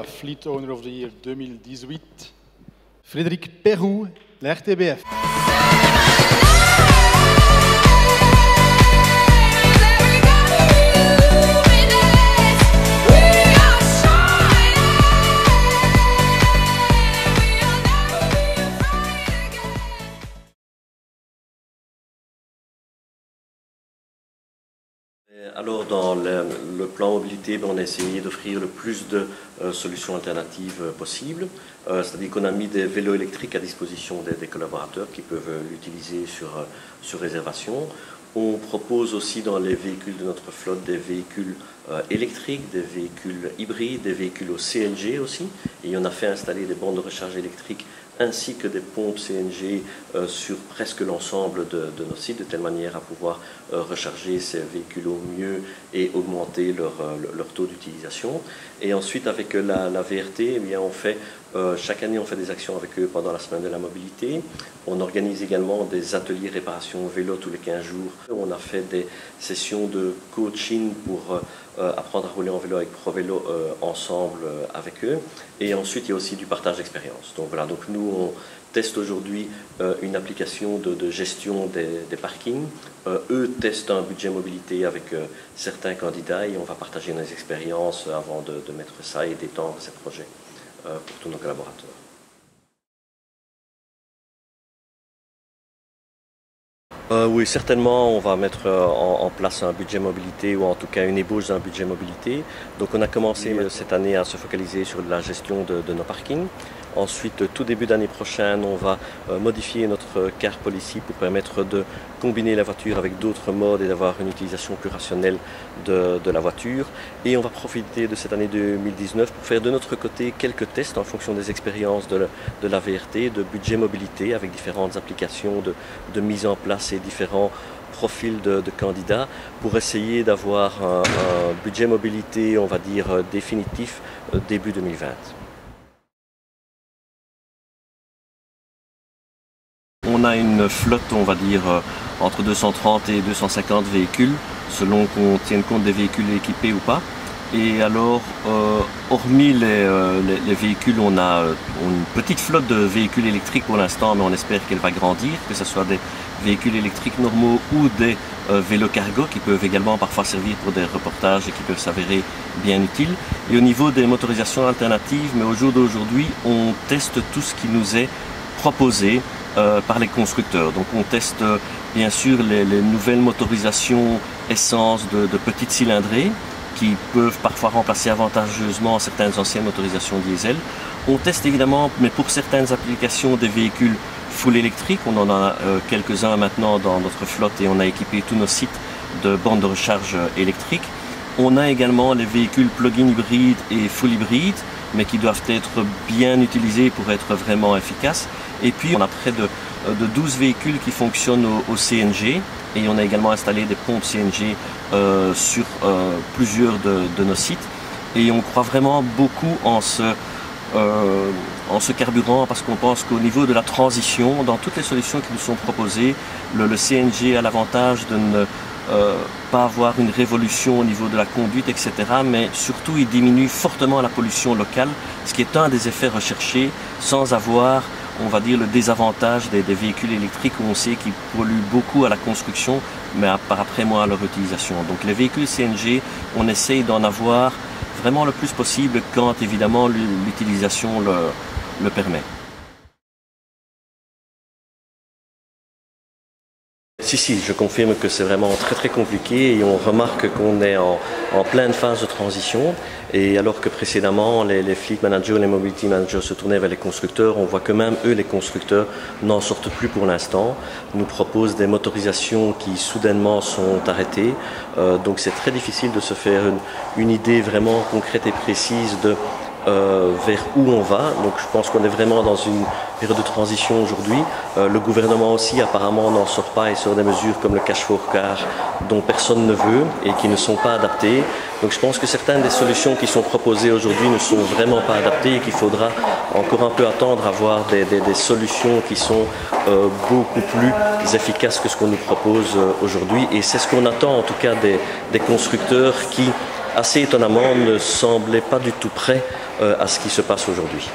Fleet Owner of the Year 2018, Frédéric Perroux, la RTBF. Alors dans le plan mobilité, on a essayé d'offrir le plus de solutions alternatives possibles, c'est-à-dire qu'on a mis des vélos électriques à disposition des collaborateurs qui peuvent l'utiliser sur réservation. On propose aussi dans les véhicules de notre flotte des véhicules électriques, des véhicules hybrides, des véhicules au CNG aussi, et on a fait installer des bandes de recharge électriques ainsi que des pompes CNG sur presque l'ensemble de nos sites, de telle manière à pouvoir recharger ces véhicules au mieux et augmenter leur taux d'utilisation. Et ensuite, avec la VRT, eh bien, chaque année, on fait des actions avec eux pendant la semaine de la mobilité. On organise également des ateliers réparation vélo tous les 15 jours. On a fait des sessions de coaching pour apprendre à rouler en vélo avec ProVélo ensemble avec eux. Et ensuite, il y a aussi du partage d'expérience. Donc voilà, donc nous, on teste aujourd'hui une application de gestion des parkings. Eux testent un budget mobilité avec certains candidats et on va partager nos expériences avant de mettre ça et d'étendre ces projets pour tous nos collaborateurs. Oui, certainement, on va mettre en place un budget mobilité ou en tout cas une ébauche d'un budget mobilité. Donc on a commencé cette année à se focaliser sur la gestion de nos parkings. Ensuite, tout début d'année prochaine, on va modifier notre car policy pour permettre de combiner la voiture avec d'autres modes et d'avoir une utilisation plus rationnelle de la voiture. Et on va profiter de cette année 2019 pour faire de notre côté quelques tests en fonction des expériences de la VRT, de budget mobilité avec différentes applications de mise en place et différents profils de candidats pour essayer d'avoir un budget mobilité, on va dire, définitif début 2020. On a une flotte, on va dire, entre 230 et 250 véhicules, selon qu'on tienne compte des véhicules équipés ou pas. Et alors, hormis les véhicules, on a une petite flotte de véhicules électriques pour l'instant, mais on espère qu'elle va grandir, que ce soit des véhicules électriques normaux ou des vélos cargo qui peuvent également parfois servir pour des reportages et qui peuvent s'avérer bien utiles. Et au niveau des motorisations alternatives, mais au jour d'aujourd'hui, on teste tout ce qui nous est proposé par les constructeurs. Donc on teste bien sûr les nouvelles motorisations essence de petites cylindrées qui peuvent parfois remplacer avantageusement certaines anciennes motorisations diesel. On teste évidemment, mais pour certaines applications, des véhicules full électriques. On en a quelques-uns maintenant dans notre flotte et on a équipé tous nos sites de bandes de recharge électriques. On a également les véhicules plug-in hybrides et full hybrides, mais qui doivent être bien utilisés pour être vraiment efficaces. Et puis on a près de 12 véhicules qui fonctionnent au CNG et on a également installé des pompes CNG sur plusieurs de nos sites. Et on croit vraiment beaucoup en ce carburant parce qu'on pense qu'au niveau de la transition, dans toutes les solutions qui nous sont proposées, le CNG a l'avantage de ne pas avoir une révolution au niveau de la conduite, etc. Mais surtout, il diminue fortement la pollution locale, ce qui est un des effets recherchés sans avoir, on va dire, le désavantage des véhicules électriques où on sait qu'ils polluent beaucoup à la construction, mais par après moins à leur utilisation. Donc les véhicules CNG, on essaye d'en avoir vraiment le plus possible quand évidemment l'utilisation le permet. Si, je confirme que c'est vraiment très compliqué et on remarque qu'on est en pleine phase de transition et alors que précédemment les fleet managers, les mobility managers se tournaient vers les constructeurs, on voit que même eux, les constructeurs, n'en sortent plus pour l'instant, nous proposent des motorisations qui soudainement sont arrêtées, donc c'est très difficile de se faire une idée vraiment concrète et précise de vers où on va. Donc je pense qu'on est vraiment dans une période de transition aujourd'hui. Le gouvernement aussi apparemment n'en sort pas et sort des mesures comme le cash for car dont personne ne veut et qui ne sont pas adaptées. Donc je pense que certaines des solutions qui sont proposées aujourd'hui ne sont vraiment pas adaptées et qu'il faudra encore un peu attendre à voir des solutions qui sont beaucoup plus efficaces que ce qu'on nous propose aujourd'hui. Et c'est ce qu'on attend en tout cas des constructeurs qui assez étonnamment, ne semblait pas du tout prêt à ce qui se passe aujourd'hui.